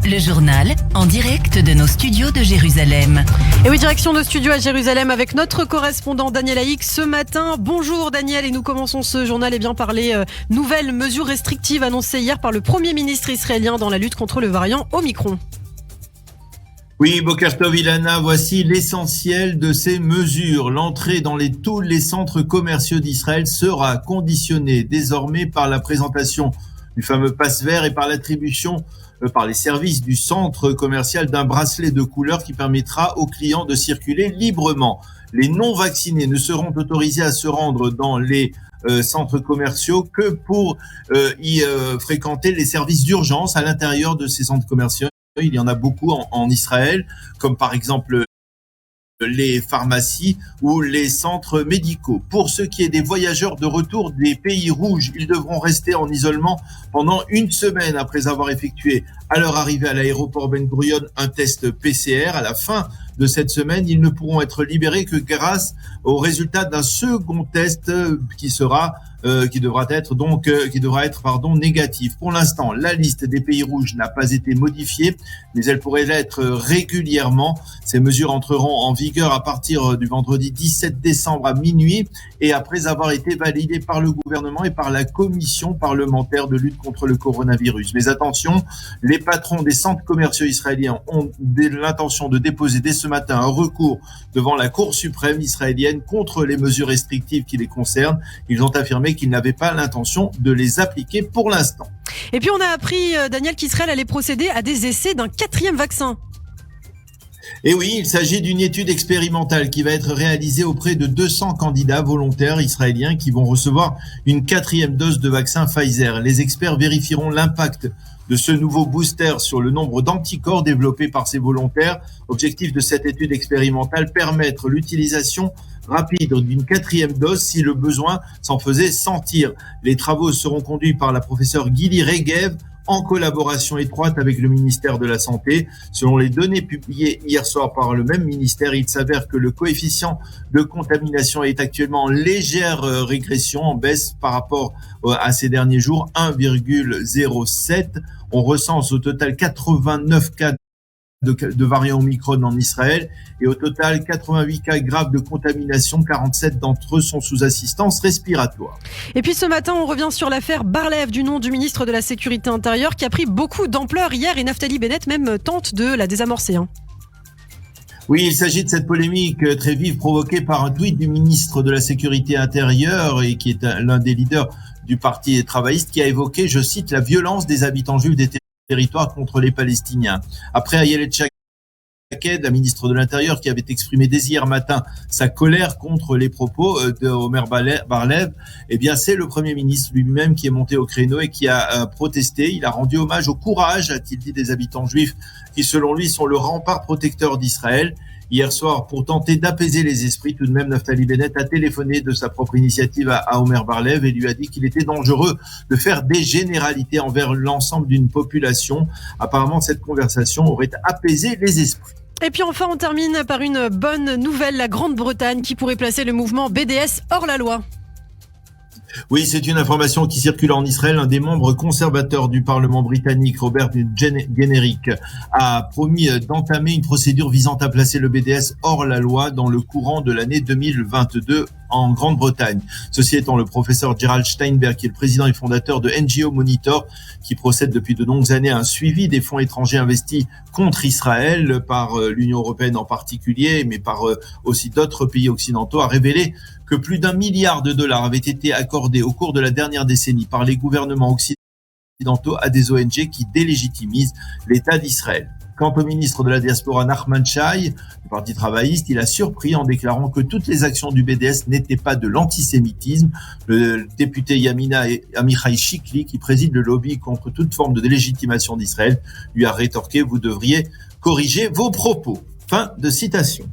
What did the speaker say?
Le journal, en direct de nos studios de Jérusalem. Et oui, direction nos studios à Jérusalem avec notre correspondant Daniel Haïk ce matin. Bonjour Daniel, et nous commençons ce journal par les nouvelles mesures restrictives annoncées hier par le Premier ministre israélien dans la lutte contre le variant Omicron. Oui, Boker Tov Ilana, voici l'essentiel de ces mesures. L'entrée dans tous les centres commerciaux d'Israël sera conditionnée désormais par la présentation du fameux passe vert et par l'attribution par les services du centre commercial d'un bracelet de couleur qui permettra aux clients de circuler librement. Les non-vaccinés ne seront autorisés à se rendre dans les centres commerciaux que pour y fréquenter les services d'urgence à l'intérieur de ces centres commerciaux. Il y en a beaucoup en Israël, comme par exemple les pharmacies ou les centres médicaux. Pour ce qui est des voyageurs de retour des pays rouges, ils devront rester en isolement pendant une semaine après avoir effectué à leur arrivée à l'aéroport Ben Gurion un test PCR. À la fin de cette semaine, ils ne pourront être libérés que grâce au résultat d'un second test qui devra être négatif. Pour l'instant, la liste des pays rouges n'a pas été modifiée, mais elle pourrait l'être régulièrement. Ces mesures entreront en vigueur à partir du vendredi 17 décembre à minuit et après avoir été validées par le gouvernement et par la commission parlementaire de lutte contre le coronavirus. Mais attention, les patrons des centres commerciaux israéliens ont l'intention de déposer dès ce matin un recours devant la Cour suprême israélienne contre les mesures restrictives qui les concernent. Ils ont affirmé qu'ils n'avaient pas l'intention de les appliquer pour l'instant. Et puis on a appris, Daniel, qu'Israël allait procéder à des essais d'un 4e vaccin. Et oui, il s'agit d'une étude expérimentale qui va être réalisée auprès de 200 candidats volontaires israéliens qui vont recevoir une 4e dose de vaccin Pfizer. Les experts vérifieront l'impact de ce nouveau booster sur le nombre d'anticorps développés par ces volontaires. Objectif de cette étude expérimentale, permettre l'utilisation rapide d'une 4e dose si le besoin s'en faisait sentir. Les travaux seront conduits par la professeure Gili Regev en collaboration étroite avec le ministère de la Santé. Selon les données publiées hier soir par le même ministère, il s'avère que le coefficient de contamination est actuellement en légère régression, en baisse par rapport à ces derniers jours, 1,07. On recense au total 89 cas de variants Omicron en Israël et au total 88 cas graves de contamination, 47 d'entre eux sont sous assistance respiratoire. Et puis ce matin, on revient sur l'affaire Bar-Lev, du nom du ministre de la Sécurité intérieure, qui a pris beaucoup d'ampleur hier et Naftali Bennett même tente de la désamorcer. Oui, il s'agit de cette polémique très vive provoquée par un tweet du ministre de la Sécurité intérieure et qui est l'un des leaders du Parti travailliste qui a évoqué, je cite, la violence des habitants juifs des territoire contre les Palestiniens. Après Ayelet Shaked, la ministre de l'Intérieur, qui avait exprimé dès hier matin sa colère contre les propos de Omer Bar-Lev, eh bien, c'est le Premier ministre lui-même qui est monté au créneau et qui a protesté. Il a rendu hommage au courage, a-t-il dit, des habitants juifs qui, selon lui, sont le rempart protecteur d'Israël. Hier soir, pour tenter d'apaiser les esprits, tout de même, Naftali Bennett a téléphoné de sa propre initiative à Omer Bar-Lev et lui a dit qu'il était dangereux de faire des généralités envers l'ensemble d'une population. Apparemment, cette conversation aurait apaisé les esprits. Et puis enfin, on termine par une bonne nouvelle, la Grande-Bretagne qui pourrait placer le mouvement BDS hors la loi. Oui, c'est une information qui circule en Israël. Un des membres conservateurs du Parlement britannique, Robert Generick, a promis d'entamer une procédure visant à placer le BDS hors la loi dans le courant de l'année 2022 en Grande-Bretagne. Ceci étant, le professeur Gerald Steinberg, qui est le président et fondateur de NGO Monitor, qui procède depuis de longues années à un suivi des fonds étrangers investis contre Israël par l'Union européenne en particulier, mais par aussi d'autres pays occidentaux, a révélé que plus d'1 milliard de dollars avaient été accordés au cours de la dernière décennie par les gouvernements occidentaux à des ONG qui délégitimisent l'État d'Israël. Quant au ministre de la Diaspora, Nachman Shai, du Parti travailliste, il a surpris en déclarant que toutes les actions du BDS n'étaient pas de l'antisémitisme. Le député Yamina Amichai Shikli, qui préside le lobby contre toute forme de délégitimation d'Israël, lui a rétorqué « Vous devriez corriger vos propos ». Fin de citation.